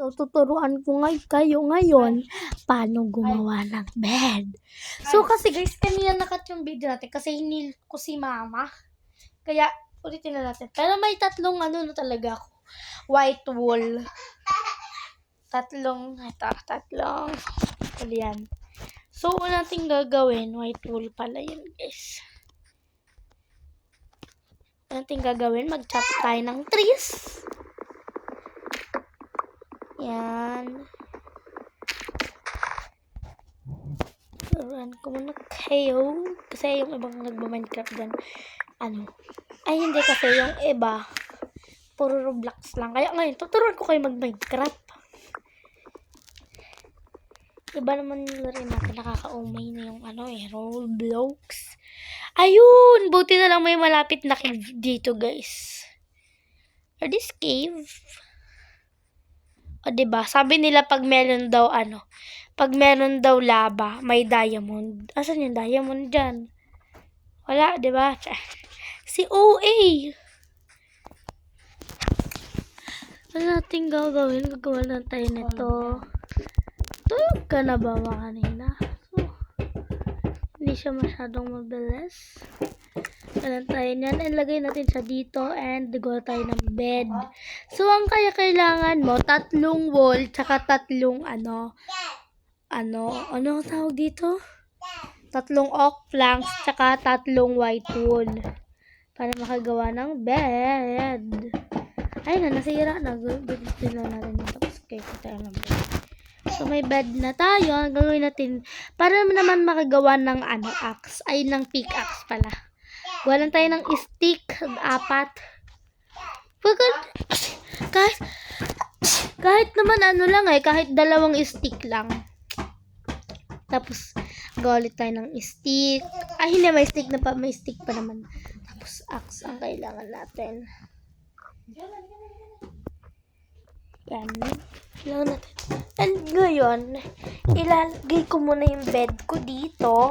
So, tuturuan ko kayo ngayon paano gumawa ng bed. So, kasi guys, kanina nakat yung video natin kasi hinil ko si mama. Kaya, ulitin na natin. Pero may tatlong talaga ako. White wool. Tatlong. Yan. So, una natin gagawin, white wool pala yun, guys. Una natin gagawin, mag-chop tayo ng trees. Yan. Turuan ko muna kayo. Kasi yung ibang nagba-Minecraft dyan, ay hindi kasi yung iba, puro Roblox lang. Kaya ngayon, tuturuan ko kayo mag-Minecraft. Iba naman rin natin, nakakaumay na yung Roblox. Ayun! Buti na lang may malapit na cave dito, guys. Or this cave? O, diba? Sabi nila pag meron daw lava, may diamond. Asan yung diamond dyan? Wala, diba? Si OA! Ano natin gagawin? Gagawa na tayo nito. Tulog ka na ba kanina? So, hindi siya masyadong mabilis. Ganun tayo niyan. Ilagay natin siya dito and gawa tayo ng bed. So, ang kailangan mo, 3 wall, tsaka 3 ano tawag dito? 3 oak planks, tsaka 3 white wool. Para makagawa ng bed. Ayun na, nasira na. Gusto na natin yung tapos kayo tayo ng bed. So, may bed na tayo. Ang gagawin natin, para naman makagawa ng axe, ay ng pickaxe pala. Gawa lang tayo ng stick, 4. Kahit naman lang kahit 2 stick lang. Tapos, gawa ulit tayo ng stick. Ay, hindi, may stick pa naman. Tapos, axe ang kailangan natin. Yan. Kailangan natin. And ngayon, ilalagay ko muna yung bed ko dito.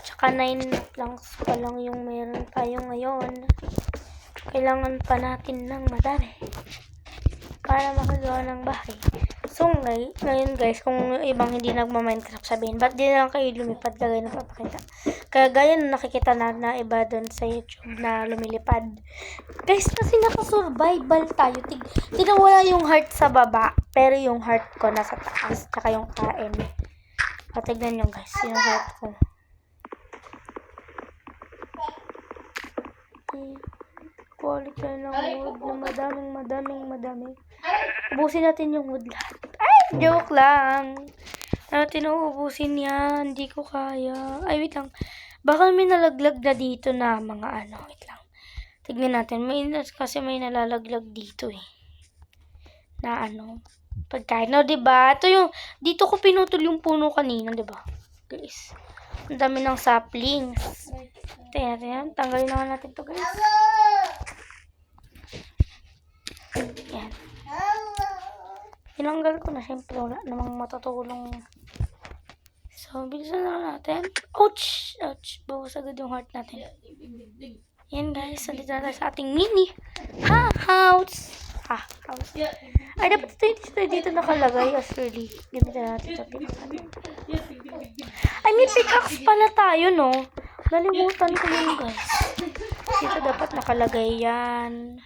Tsaka 9 planks pa lang yung meron tayo ngayon. Kailangan pa natin ng madami para makagawa ng bahay. So, ngayon guys, kung ibang hindi nagma-Minecraft, sabihin, ba't di na lang kayo lumipad kagaya na papakita? Kaya gaya na nakikita na iba doon sa YouTube na lumilipad. Guys, kasi naka-survival tayo. Tinawala yung heart sa baba, pero yung heart ko nasa taas, tsaka yung kain. Tignan nyo guys, yung heart ko. Quality ng wood na madaming. Ubusin natin yung wood lahat. Ay, joke lang. Natin uubusin yan. Hindi ko kaya. Ay, wait lang. Baka may nalaglag na dito na mga wait lang. Tignan natin. Kasi may nalalaglag dito eh. Na pagkain. No, diba? Ito yung, dito ko pinutol yung puno kanina, diba? Guys. Ang dami ng saplings. Tingnan natin yan. Tanggalin naman natin to guys. Yan. Tinanggal ko na. Siyempre, wala namang matutulong. So, bilisan na natin. Ouch! Ouch! Bawas agad yung heart natin. Yan guys. So, dito na tayo sa ating mini house. House. Ay, dapat ito dito nakalagay. Actually, gamitin natin ito. Ay, may pickaxe pala tayo, no? Nalimutan ko yun, guys. Dito dapat nakalagay yan.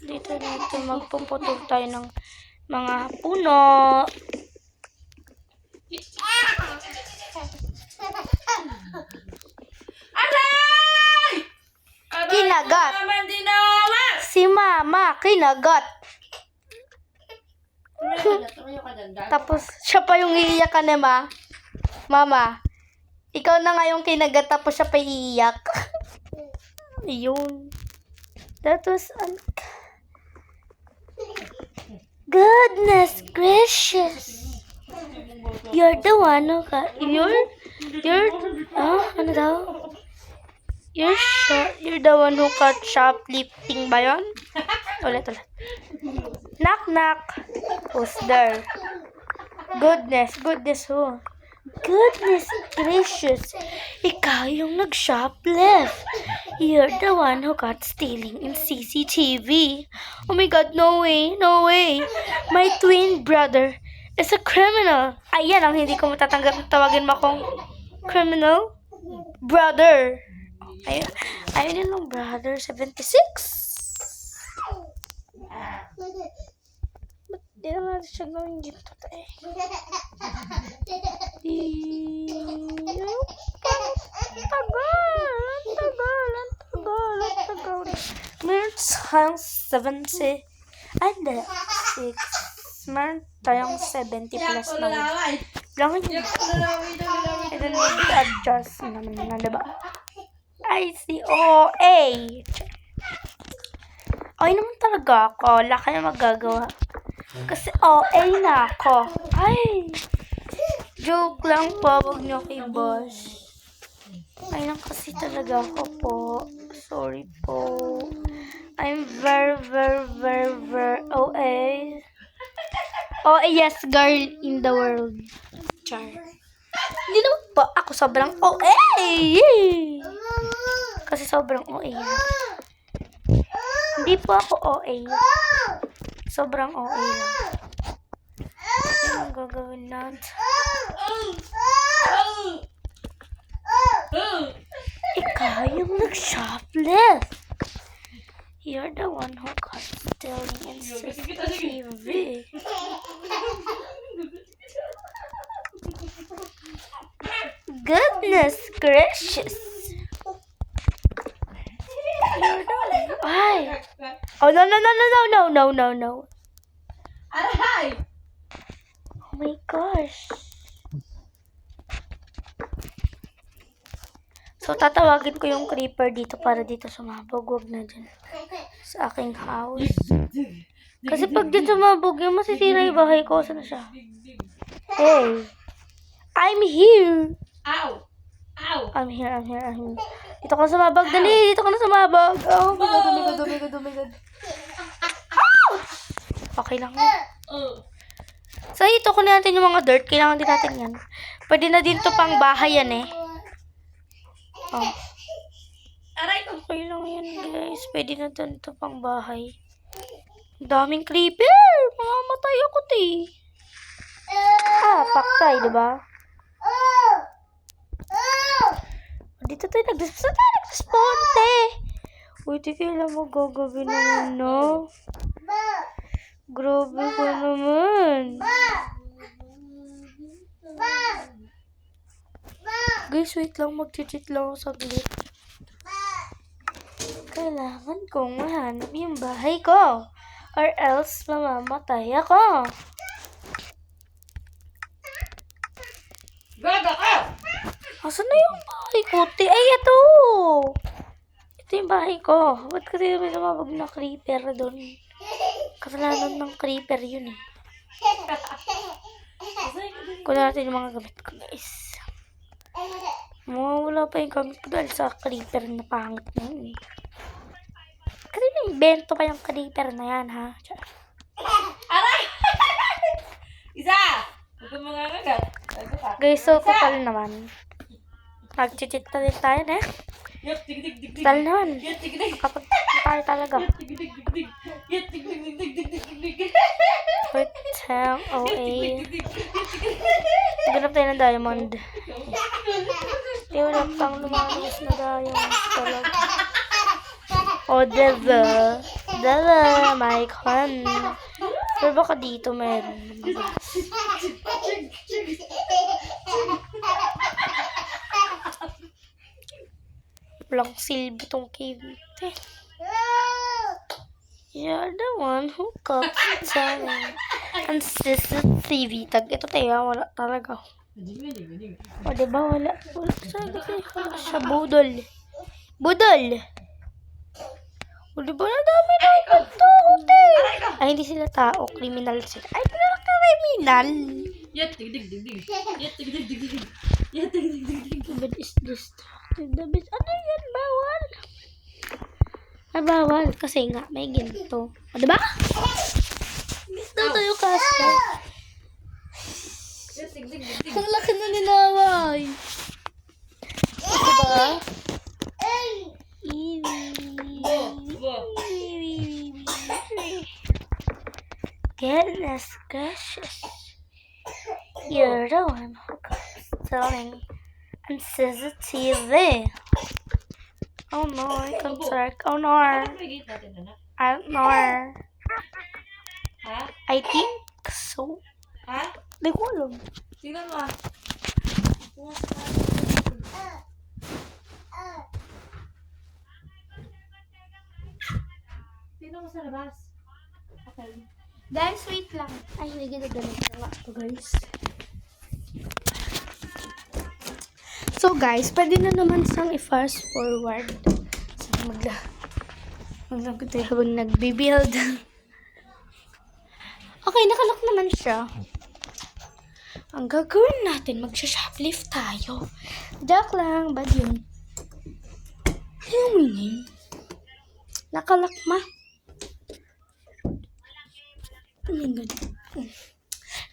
Dito magpuputol tayo ng mga puno. Aray! Kinagat. Si mama, kinagat. Tapos, siya pa yung iiyak na Mama, ikaw na nga yung kinagat tapos siya pa iiyak. Ayun. That was goodness gracious. You're the one who ano daw? You're the one who caught shoplifting ba yun? Ulit. Knock knock. Who's there? Goodness who? Goodness gracious. Ikaw yung nag-shoplift. You're the one who got stealing in CCTV. Oh my God, no way, no way. My twin brother is a criminal. Ayan ang hindi ko matatanggap na tawagin mo akong criminal. Brother. Ayun yun lang, brother. 76. Ba't di na natin siya gawin dito tayo? Tagal. Meron tayong 70. Ay, hindi. 6. Meron tayong 70 plus na. Langin yun. I don't need to adjust naman na, diba? I see. Oh, A. Ay naman talaga ako. Wala ka na magagawa. Kasi A na ako. Ay. Joke lang po. Huwag niyo kay boss. Ay lang kasi talaga ako po. Sorry po. I'm very OA. OAest girl in the world. Char. Hindi naman po ako sobrang OA. Kasi sobrang OA. Hindi po ako OA. Sobrang OA lang. Ano ang gagawin natin? Ikaw yung nag-shoplift. You're the one who got stealing in CCTV. Goodness gracious. You're the one. Ay. Oh, no. Aray! Oh my gosh. So, tatawagin ko yung creeper dito para dito sumabog. Huwag na dyan. Sa aking house. Kasi pag dito sumabog, yung masisira yung bahay ko. Saan na siya? Hey. I'm here. Ow! I'm here. Dito ka na sumabog. Dali, dito ka na sumabog. Oh my God. Okay lang. So, ito kunin natin yung mga dirt. Kailangan din natin yan. Pwede na din to pang bahay yan eh. Oh. Aray ko! Okay lang yan guys. Pwede na din to pang bahay. Ang daming creeper. Mamamatay ako paktay, diba? Dito tayo nag-spawn, te. Uy, di kailan mo gagawin naman, no? Grabe ko naman. Guys, wait lang. Mag-cheat lang ako saglit. Kailangan kong mahanap yung bahay ko. Or else, mamamatay ako. Gaga ka! Asan na yung bahay ko? Ay, ito! Ito yung bahay ko. Ba't kasi may sumabog na creeper doon? Kasalanan ng creeper yun eh. Kunin natin yung mga gamit ko, guys. Wala pa yung gamit ko dahil sa creeper na pangit na yun eh. Kasi na-invento pa yung creeper na yan, ha? Aray! Isa! Huwag kang mga kagat. Guys, so kapal naman. Mag-cheat tayo na. Kapal naman. Kapag tayo talaga. Hotel OA. Ganap tayo ng diamond. Wala pang lumalas na diamond talaga. O, diba, my con. Pero baka dito meron. Walang silbi tong cave. You're the one who got time. Ang CCTV tag. Ito tayo, wala talaga. O, diba, wala. Wala siya, budol. O, diba, nadami na yung tao, te. Ay, hindi sila tao. Criminal sila. Ay, criminal. What is distracted? Ano yan? Bawal. Ay, bawal. Kasi nga, may ginto. O, diba? Ginto tayo kasi. Ang laki na ni Laway. Diba? Goodness gracious. You're the one who's telling on CCTV. Oh no, I can't talk. Oh no. Bakit may gate natin, anak? I don't know. Ha? I think so. Ha? Di ko alam. Tingnan mo ah. Tingnan mo sa labas. Okay. Guys, wait lang. Ay, hindi ganito na nga ito, guys. So, guys, pwede na naman siyang i-fast forward. So, habang nagbibuild. Okay, nakalock naman siya. Ang gagawin natin, magsha-shoplift tayo. Joke lang, bad yun. Yung meaning? Nakalock ma. Oh my God.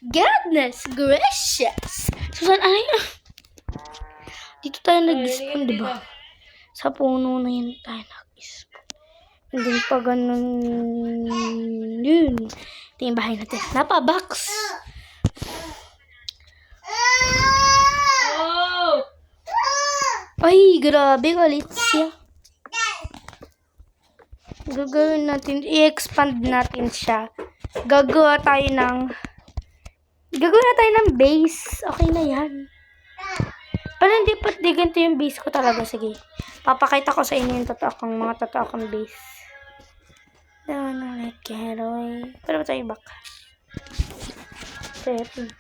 Goodness gracious! Susan, ano yun? Dito tayo nag-spawn, di ba? Sa puno na yun tayo nag-spawn. Hindi pa ganun yun. Ito yung bahay natin. Napabox! Oh! Ay, grabe, galit siya. Gagawin natin, i-expand natin siya. Gagawa tayo ng base. Okay na yan. Pero di ganito yung base ko talaga. Sige. Papakita ko sa inyo yung mga totoo kong base. Don't wanna get away. Pero ba tayo back? Settings.